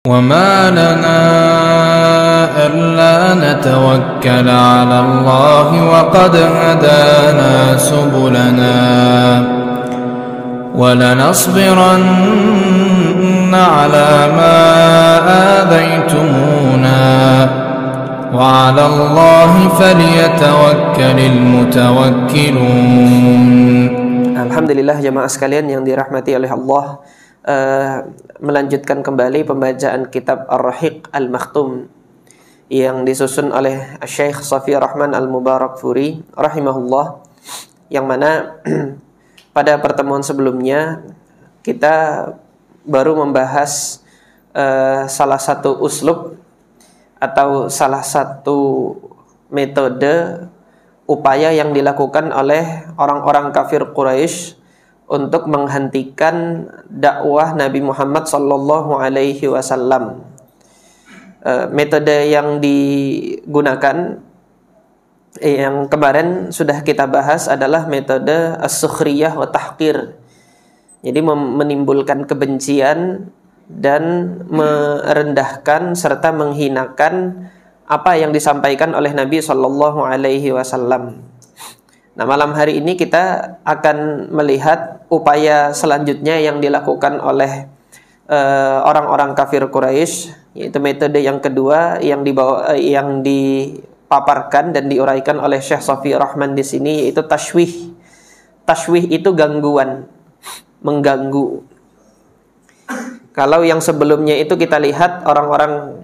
وما لنا ألا نتوكل على الله وقد هدانا سبلنا ولنصبرن على ما آذيتمونا وعلى الله فليتوكل المتوكلون. Alhamdulillah jamaah sekalian yang dirahmati oleh Allah, melanjutkan kembali pembacaan kitab Ar-Rahiq Al-Makhtum yang disusun oleh Syekh Shafi Rahman Al-Mubarakfuri rahimahullah, yang mana pada pertemuan sebelumnya kita baru membahas salah satu uslub atau salah satu metode upaya yang dilakukan oleh orang-orang kafir Quraisy untuk menghentikan dakwah Nabi Muhammad sallallahu alaihi wasallam. Metode yang digunakan yang kemarin sudah kita bahas adalah metode as-sukhriyah wa tahqir. Jadi menimbulkan kebencian dan merendahkan serta menghinakan apa yang disampaikan oleh Nabi sallallahu alaihi wasallam. Nah, malam hari ini kita akan melihat upaya selanjutnya yang dilakukan oleh orang-orang kafir Quraisy, yaitu metode yang kedua yang dipaparkan dan diuraikan oleh Syekh Shafi Rahman di sini, yaitu tashwih. Tashwih itu gangguan, mengganggu. Kalau yang sebelumnya itu kita lihat orang-orang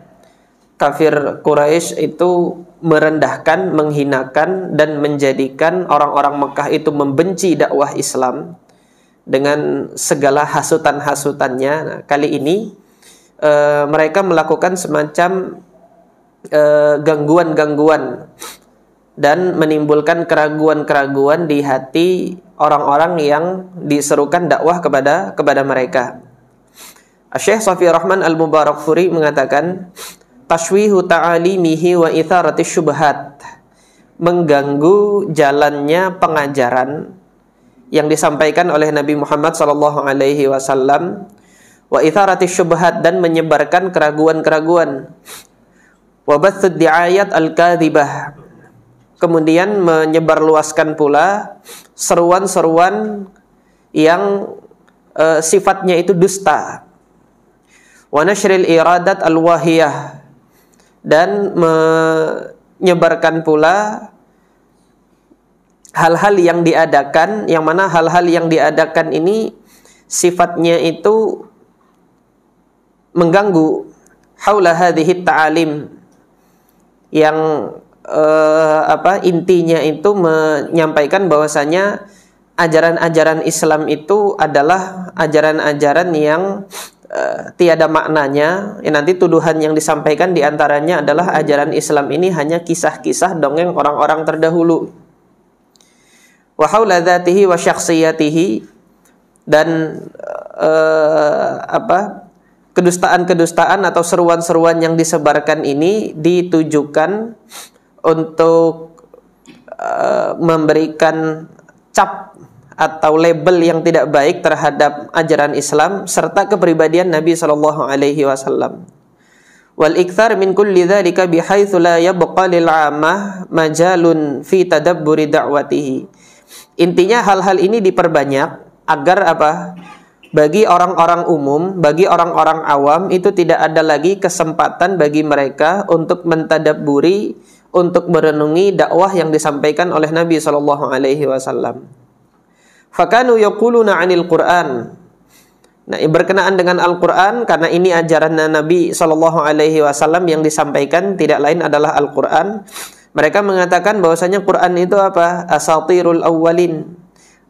kafir Quraisy itu merendahkan, menghinakan dan menjadikan orang-orang Mekah itu membenci dakwah Islam dengan segala hasutan-hasutannya. Nah, kali ini mereka melakukan semacam gangguan-gangguan dan menimbulkan keraguan-keraguan di hati orang-orang yang diserukan dakwah kepada mereka. Syekh Shafi Rahman Al-Mubarakfuri mengatakan, tashwihu ta'alimihi wa itharati syubhat, mengganggu jalannya pengajaran yang disampaikan oleh Nabi Muhammad sallallahu alaihi wasallam, wa itharati syubhat, dan menyebarkan keraguan-keraguan, wa bathud di'ayat al-kadhibah, kemudian menyebarluaskan pula seruan-seruan yang sifatnya itu dusta, wa nashril iradat al-wahiyah, dan menyebarkan pula hal-hal yang diadakan, yang mana hal-hal yang diadakan ini sifatnya itu mengganggu haula hadhihi ta'alim, yang intinya itu menyampaikan bahwasanya ajaran-ajaran Islam itu adalah ajaran-ajaran yang tiada maknanya. Nanti tuduhan yang disampaikan diantaranya adalah ajaran Islam ini hanya kisah-kisah dongeng orang-orang terdahulu. Wa haula dzatihi wa syakhsiyatihi, dan kedustaan-kedustaan atau seruan-seruan yang disebarkan ini ditujukan untuk memberikan cap atau label yang tidak baik terhadap ajaran Islam serta kepribadian Nabi sallallahu alaihi wasallam. Wal ikthar min kulli dzalika bihaitsu la yabqa lil 'ammah majalun fi tadabburi da'watihi. Intinya hal-hal ini diperbanyak agar bagi orang-orang umum, bagi orang-orang awam itu tidak ada lagi kesempatan bagi mereka untuk mentadabburi, untuk merenungi dakwah yang disampaikan oleh Nabi sallallahu alaihi wasallam. Fakanu yaquluna 'anil Qur'an. Nah, berkenaan dengan Al-Qur'an, karena ini ajaran Nabi sallallahu alaihi wasallam yang disampaikan tidak lain adalah Al-Qur'an. Mereka mengatakan bahwasanya Qur'an itu asatirul awwalin,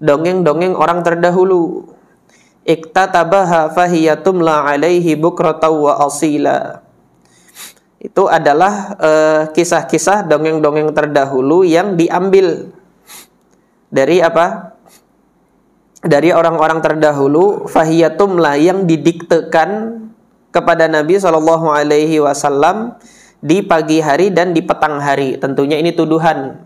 dongeng-dongeng orang terdahulu. Iktatabaha fahiyatumla 'alaihi bukratan wa asila. Itu adalah kisah-kisah dongeng-dongeng terdahulu yang diambil dari dari orang-orang terdahulu, fahiyatumla, yang didiktekan kepada Nabi sallallahu alaihi wasallam di pagi hari dan di petang hari. Tentunya ini tuduhan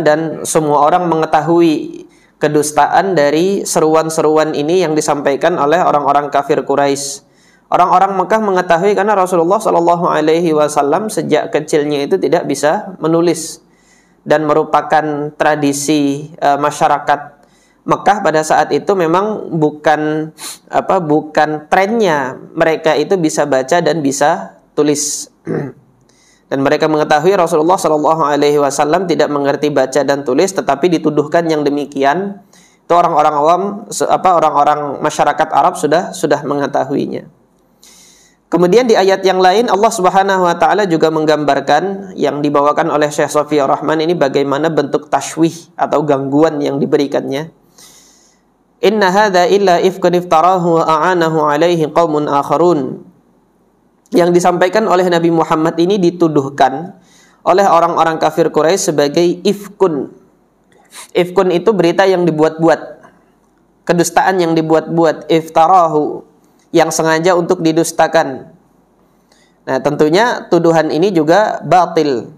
dan semua orang mengetahui kedustaan dari seruan-seruan ini yang disampaikan oleh orang-orang kafir Quraisy. Orang-orang Mekah mengetahui karena Rasulullah Shallallahu Alaihi Wasallam sejak kecilnya itu tidak bisa menulis, dan merupakan tradisi masyarakat Mekah pada saat itu memang bukan trennya mereka itu bisa baca dan bisa tulis. Dan mereka mengetahui Rasulullah Shallallahu Alaihi Wasallam tidak mengerti baca dan tulis, tetapi dituduhkan yang demikian itu orang-orang awam, orang-orang masyarakat Arab sudah mengetahuinya. Kemudian di ayat yang lain Allah Subhanahu wa taala juga menggambarkan yang dibawakan oleh Syekh Sofiyur Rahman ini bagaimana bentuk tashwih atau gangguan yang diberikannya. Inna hadza illa ifkun iftarahu wa a'anahu alaihi qaumun akharun. Yang disampaikan oleh Nabi Muhammad ini dituduhkan oleh orang-orang kafir Quraisy sebagai ifkun. Ifkun itu berita yang dibuat-buat, kedustaan yang dibuat-buat, iftarahu, yang sengaja untuk didustakan. Nah, tentunya tuduhan ini juga batil.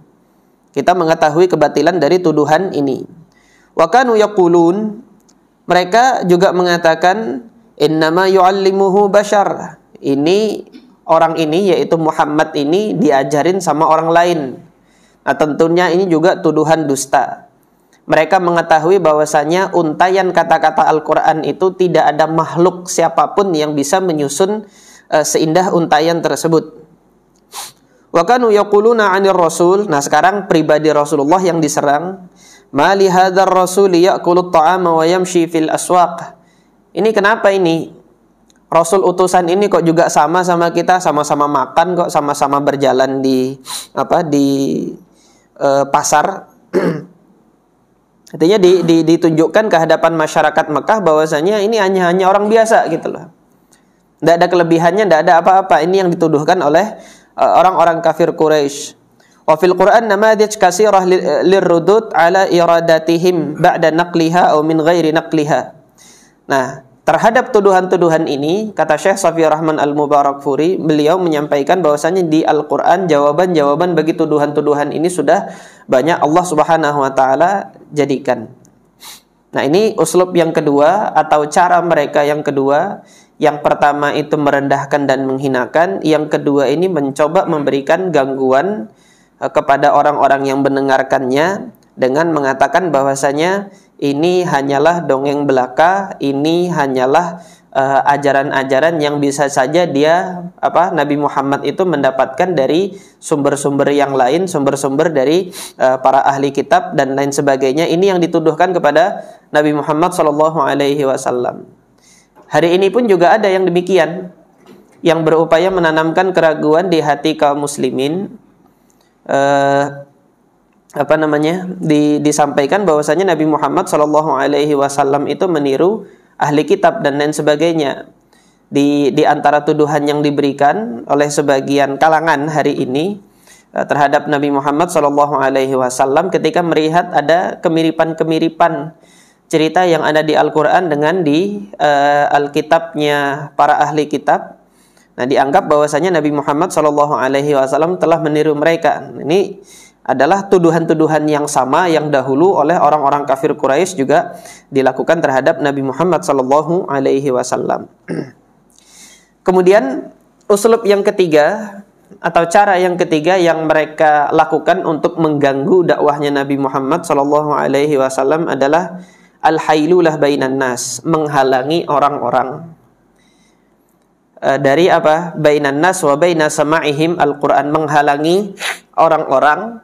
Kita mengetahui kebatilan dari tuduhan ini. Wa kanu yaqulun, mereka juga mengatakan innama yu'allimuhu bashar. Ini orang ini, yaitu Muhammad ini, diajarin sama orang lain. Nah, tentunya ini juga tuduhan dusta. Mereka mengetahui bahwasanya untayan kata-kata Al-Quran itu tidak ada makhluk siapapun yang bisa menyusun seindah untayan tersebut. Wa kanu yaquluna 'anir rasul. Nah, sekarang pribadi Rasulullah yang diserang. Ma li hadzal rasul ya'kulu at-ta'ama wa yamshi fil aswaq. Ini kenapa ini? Rasul utusan ini kok juga sama kita, sama-sama makan kok, sama-sama berjalan di pasar. Artinya ditunjukkan ke hadapan masyarakat Mekah bahwasanya ini hanya orang biasa gitu loh. Tidak ada kelebihannya, tidak ada apa-apa. Ini yang dituduhkan oleh orang-orang kafir Quraisy. Wa fil Qur'an namadij katsirah lirrudud ala iradatihim ba'da naqliha aw min ghairi naqliha. Nah, terhadap tuduhan-tuduhan ini, kata Syekh Sofiyur Rahman Al-Mubarakfuri, beliau menyampaikan bahwasanya di Al-Quran jawaban-jawaban bagi tuduhan-tuduhan ini sudah banyak Allah Subhanahu wa taala jadikan. Nah, ini uslub yang kedua atau cara mereka yang kedua. Yang pertama itu merendahkan dan menghinakan, yang kedua ini mencoba memberikan gangguan kepada orang-orang yang mendengarkannya dengan mengatakan bahwasanya ini hanyalah dongeng belaka, ini hanyalah ajaran-ajaran yang bisa saja Nabi Muhammad itu mendapatkan dari sumber-sumber yang lain, sumber-sumber dari para ahli kitab dan lain sebagainya. Ini yang dituduhkan kepada Nabi Muhammad SAW. Hari ini pun juga ada yang demikian, yang berupaya menanamkan keraguan di hati kaum muslimin. Disampaikan bahwasanya Nabi Muhammad SAW itu meniru ahli kitab dan lain sebagainya. Di antara tuduhan yang diberikan oleh sebagian kalangan hari ini terhadap Nabi Muhammad SAW ketika melihat ada kemiripan-kemiripan cerita yang ada di Al-Quran dengan di Alkitabnya para ahli kitab. Nah, dianggap bahwasanya Nabi Muhammad SAW telah meniru mereka. Ini adalah tuduhan-tuduhan yang sama yang dahulu oleh orang-orang kafir Quraisy juga dilakukan terhadap Nabi Muhammad SAW. Kemudian uslub yang ketiga atau cara yang ketiga yang mereka lakukan untuk mengganggu dakwahnya Nabi Muhammad SAW adalah al-hailulah bainan nas, menghalangi orang-orang dari bainan nas wa baina sama'ihim al-Quran, menghalangi orang-orang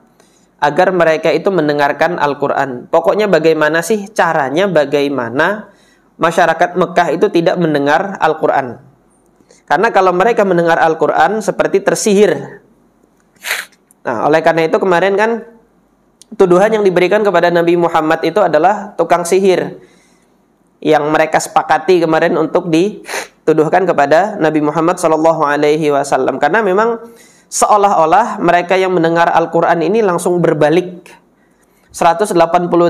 agar mereka itu mendengarkan Al-Quran. Pokoknya bagaimana sih caranya, bagaimana masyarakat Mekah itu tidak mendengar Al-Quran. Karena kalau mereka mendengar Al-Quran seperti tersihir. Nah, oleh karena itu kemarin kan tuduhan yang diberikan kepada Nabi Muhammad itu adalah tukang sihir, yang mereka sepakati kemarin untuk dituduhkan kepada Nabi Muhammad SAW. Karena memang seolah-olah mereka yang mendengar Al-Quran ini langsung berbalik 180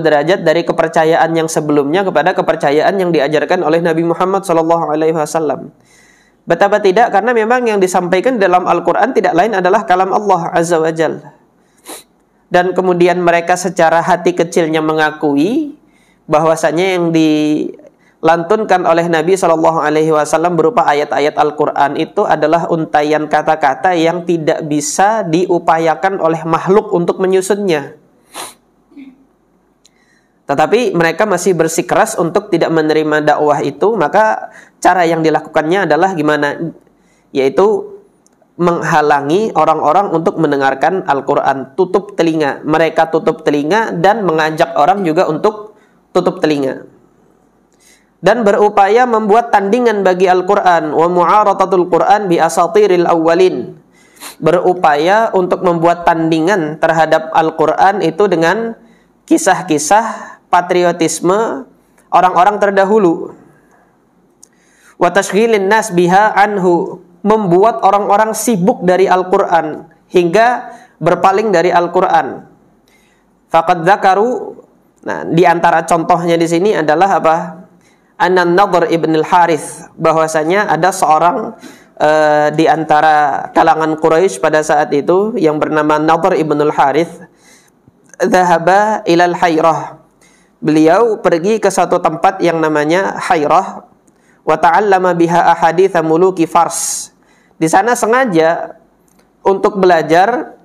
derajat dari kepercayaan yang sebelumnya kepada kepercayaan yang diajarkan oleh Nabi Muhammad SAW. Betapa tidak, karena memang yang disampaikan dalam Al-Quran tidak lain adalah kalam Allah Azza wa Jalla. Dan kemudian mereka secara hati kecilnya mengakui bahwasanya yang lantunkan oleh Nabi SAW berupa ayat-ayat Al-Quran itu adalah untaian kata-kata yang tidak bisa diupayakan oleh makhluk untuk menyusunnya. Tetapi mereka masih bersikeras untuk tidak menerima dakwah itu. Maka cara yang dilakukannya adalah gimana? Yaitu menghalangi orang-orang untuk mendengarkan Al-Quran. Tutup telinga. Mereka tutup telinga dan mengajak orang juga untuk tutup telinga. Dan berupaya membuat tandingan bagi Al-Quran. Wa mu'aratatul Quran bi asatiril awwalin. Berupaya untuk membuat tandingan terhadap Al-Quran itu dengan kisah-kisah patriotisme orang-orang terdahulu. Wa tashghilin nas biha anhu, membuat orang-orang sibuk dari Al-Qur'an hingga berpaling dari Al-Qur'an. Faqad dzakaru, nah di antara contohnya di sini adalah apa? An-Nadhr ibn al-Harith, bahwasanya ada seorang di antara kalangan Quraisy pada saat itu yang bernama Nadhr ibn al-Harith, dzahaba ilal Hayrah. Beliau pergi ke satu tempat yang namanya Hayrah, wa ta'allama biha ahadits muluki Fars. Di sana sengaja untuk belajar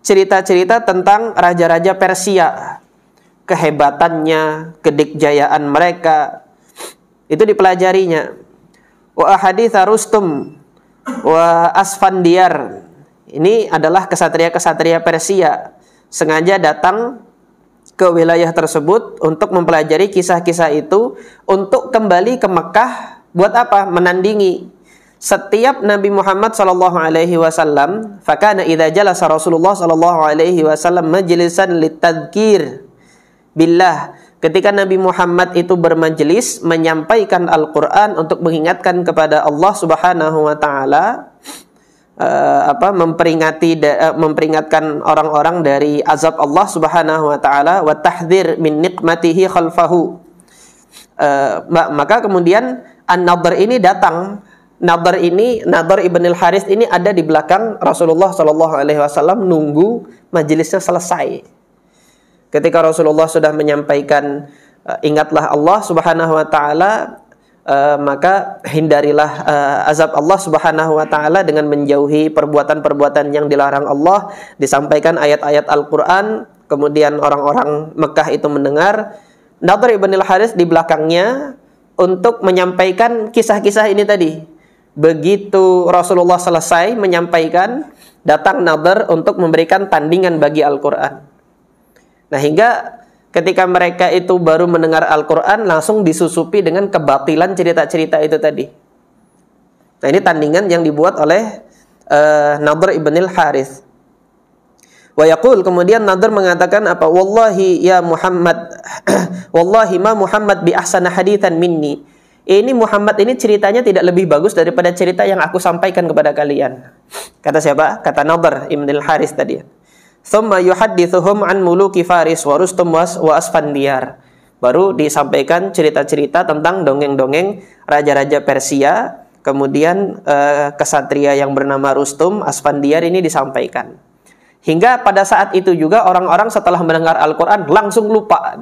cerita-cerita tentang raja-raja Persia, kehebatannya, kedikjayaan mereka. Itu dipelajarinya. Wa ahadits Rustum wa Asfandiar. Ini adalah kesatria-kesatria Persia, sengaja datang ke wilayah tersebut untuk mempelajari kisah-kisah itu, untuk kembali ke Mekah buat apa? Menandingi. Setiap Nabi Muhammad SAW, fakana idza jalasa Rasulullah SAW majlisan litadzkir billah. Ketika Nabi Muhammad itu bermajelis menyampaikan Al-Quran untuk mengingatkan kepada Allah Subhanahu wa taala, memperingatkan orang-orang dari azab Allah Subhanahu wa taala, wa tahdzir min nikmatihi khalfahu. Maka kemudian An-Nadhr ini datang. Nadhr ibn al-Harith ini ada di belakang Rasulullah SAW nunggu majelisnya selesai. Ketika Rasulullah sudah menyampaikan ingatlah Allah Subhanahu wa taala, maka hindarilah azab Allah Subhanahu wa taala dengan menjauhi perbuatan-perbuatan yang dilarang Allah. Disampaikan ayat-ayat Al-Qur'an, kemudian orang-orang Mekah itu mendengar. Nadhr ibn al-Harith di belakangnya untuk menyampaikan kisah-kisah ini tadi. Begitu Rasulullah selesai menyampaikan, datang Nadhr untuk memberikan tandingan bagi Al-Qur'an. Nah, hingga ketika mereka itu baru mendengar Al-Quran, langsung disusupi dengan kebatilan cerita-cerita itu tadi. Nah, ini tandingan yang dibuat oleh Nadhr ibn al-Harith. Wa yaqul, kemudian Nadhr mengatakan apa? Wallahi ya Muhammad, wallahi ma Muhammad bi ahsana haditsan minni. Ini Muhammad ini ceritanya tidak lebih bagus daripada cerita yang aku sampaikan kepada kalian. Kata siapa? Kata Nadhr ibn al-Harith tadi. Thumma yuhaddithuhum an muluki Faris wa Rustum wa Asfandiar. Baru disampaikan cerita-cerita tentang dongeng-dongeng raja-raja Persia. Kemudian kesatria yang bernama Rustum, Asfandiar ini disampaikan. Hingga pada saat itu juga orang-orang setelah mendengar Al-Quran langsung lupa.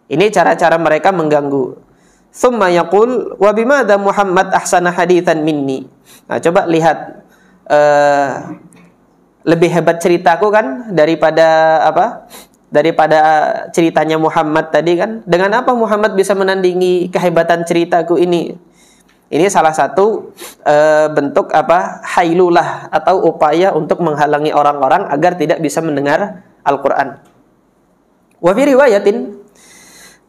Ini cara-cara mereka mengganggu. Thumma yaqul wa bimadza Muhammad ahsana haditsan minni. Nah, coba lihat, lebih hebat ceritaku kan daripada apa? Daripada ceritanya Muhammad tadi kan. Dengan apa Muhammad bisa menandingi kehebatan ceritaku ini? Ini salah satu bentuk apa? Hailulah, atau upaya untuk menghalangi orang-orang agar tidak bisa mendengar Al-Qur'an. Wa fi riwayatin,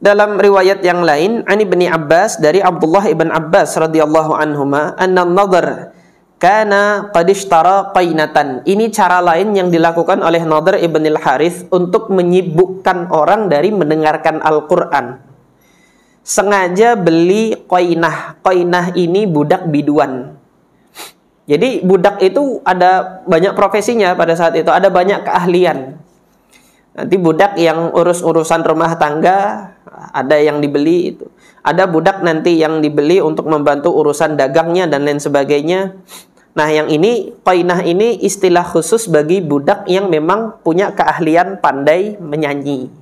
dalam riwayat yang lain, Ani bin Abbas, dari Abdullah ibn Abbas radhiyallahu anhuma, anna Nadhr kana qad ishtara qainatan. Ini cara lain yang dilakukan oleh Nadhr ibn al-Harith untuk menyibukkan orang dari mendengarkan Al-Qur'an. Sengaja beli qainah. Qainah ini budak biduan. Jadi budak itu ada banyak profesinya pada saat itu, ada banyak keahlian. Nanti budak yang urus-urusan rumah tangga, ada yang dibeli itu. Ada budak nanti yang dibeli untuk membantu urusan dagangnya dan lain sebagainya. Nah, yang ini, qainah ini istilah khusus bagi budak yang memang punya keahlian pandai menyanyi.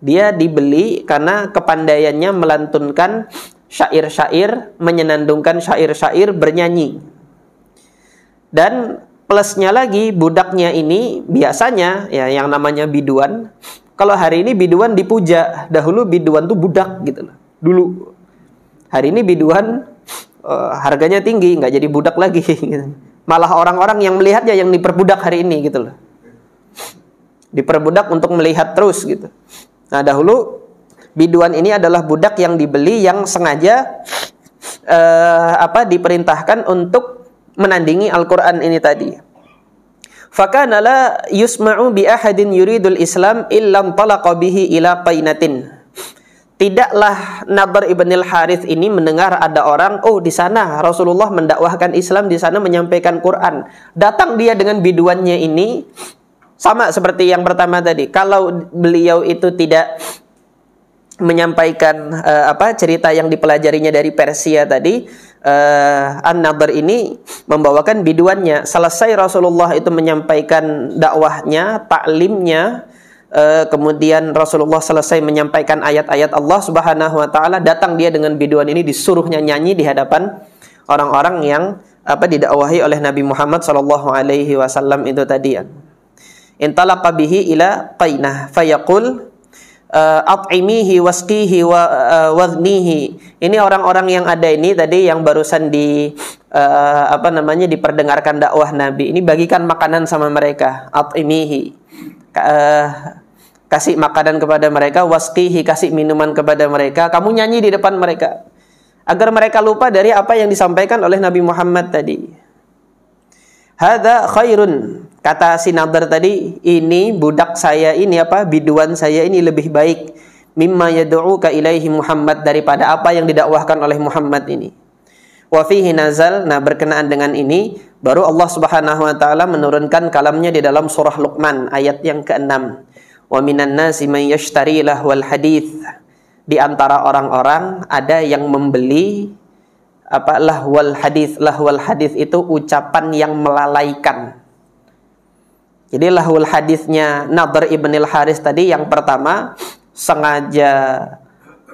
Dia dibeli karena kepandaiannya melantunkan syair-syair, menyenandungkan syair-syair, bernyanyi. Dan plusnya lagi, budaknya ini biasanya ya yang namanya biduan. Kalau hari ini biduan dipuja, dahulu biduan tuh budak gitu loh. Dulu. Hari ini biduan harganya tinggi, nggak jadi budak lagi. Malah orang-orang yang melihatnya yang diperbudak hari ini gitu loh. Diperbudak untuk melihat terus gitu. Nah, dahulu biduan ini adalah budak yang dibeli, yang sengaja diperintahkan untuk menandingi Al-Qur'an ini tadi. Fakana la yusma'u bi ahadin yuridul Islam illam talaqa bihi ila qainatin. Tidaklah Nadhr ibn al-Harith ini mendengar ada orang, oh di sana Rasulullah mendakwahkan Islam, di sana menyampaikan Quran. Datang dia dengan biduannya ini, sama seperti yang pertama tadi. Kalau beliau itu tidak menyampaikan cerita yang dipelajarinya dari Persia tadi, An-Nadhr ini membawakan biduannya. Selesai Rasulullah itu menyampaikan dakwahnya, taklimnya, kemudian Rasulullah selesai menyampaikan ayat-ayat Allah Subhanahu wa taala, datang dia dengan biduan ini, disuruhnya nyanyi di hadapan orang-orang yang didakwahi oleh Nabi Muhammad sallallahu alaihi wasallam itu tadi. Intalaqa bihi ila qainah fayaqul at'imihi wasqihi wa wadhnihi. Ini orang-orang yang ada ini tadi yang barusan diperdengarkan dakwah Nabi. Ini bagikan makanan sama mereka. At'imihi, kasih makanan kepada mereka, wasqihi, kasih minuman kepada mereka. Kamu nyanyi di depan mereka agar mereka lupa dari apa yang disampaikan oleh Nabi Muhammad tadi. Hadza khairun, kata si Nadhr tadi, ini budak saya ini biduan saya ini lebih baik, mimma yad'uka ilaihi Muhammad, daripada apa yang didakwahkan oleh Muhammad ini. Wa fihi nazal, nah berkenaan dengan ini baru Allah Subhanahu wa taala menurunkan kalamnya di dalam surah Luqman ayat yang ke-6. Wa minan nasi may yashtari lahwal hadits. Di antara orang-orang ada yang membeli lahwal hadis. Lahwal hadis itu ucapan yang melalaikan. Jadi lahwal hadisnya Nadhr ibn al-Harith tadi yang pertama, sengaja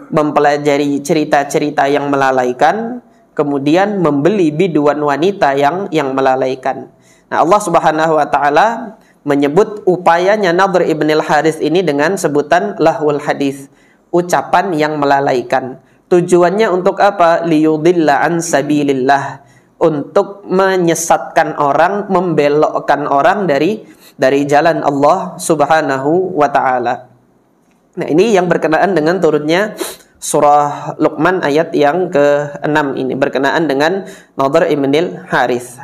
mempelajari cerita-cerita yang melalaikan, kemudian membeli biduan wanita yang melalaikan. Nah, Allah Subhanahu wa taala menyebut upayanya Nadhr ibn al-Harith ini dengan sebutan lahwal hadis, ucapan yang melalaikan. Tujuannya untuk apa? Liyudilla an sabilillah, untuk menyesatkan orang, membelokkan orang dari jalan Allah Subhanahu wa taala. Nah, ini yang berkenaan dengan turunnya surah Luqman ayat yang ke-6 ini, berkenaan dengan Nadhr ibn al-Harith.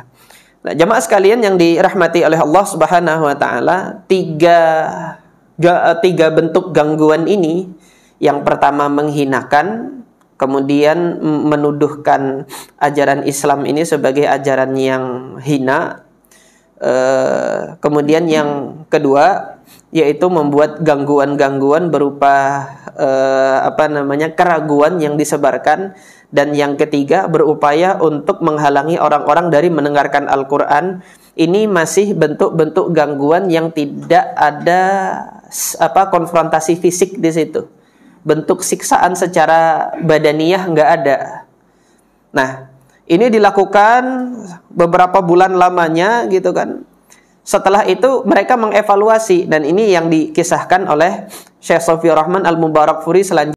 Nah, jamaah sekalian yang dirahmati oleh Allah Subhanahu wa taala, tiga bentuk gangguan ini. Yang pertama menghinakan, kemudian menuduhkan ajaran Islam ini sebagai ajaran yang hina. Kemudian yang kedua yaitu membuat gangguan-gangguan berupa keraguan yang disebarkan. Dan yang ketiga berupaya untuk menghalangi orang-orang dari mendengarkan Al-Quran. Ini masih bentuk-bentuk gangguan yang tidak ada konfrontasi fisik di situ. Bentuk siksaan secara badaniyah nggak ada. Nah, ini dilakukan beberapa bulan lamanya gitu kan. Setelah itu mereka mengevaluasi, dan ini yang dikisahkan oleh Syekh Sofi Rahman Al-Mubarakfuri selanjutnya.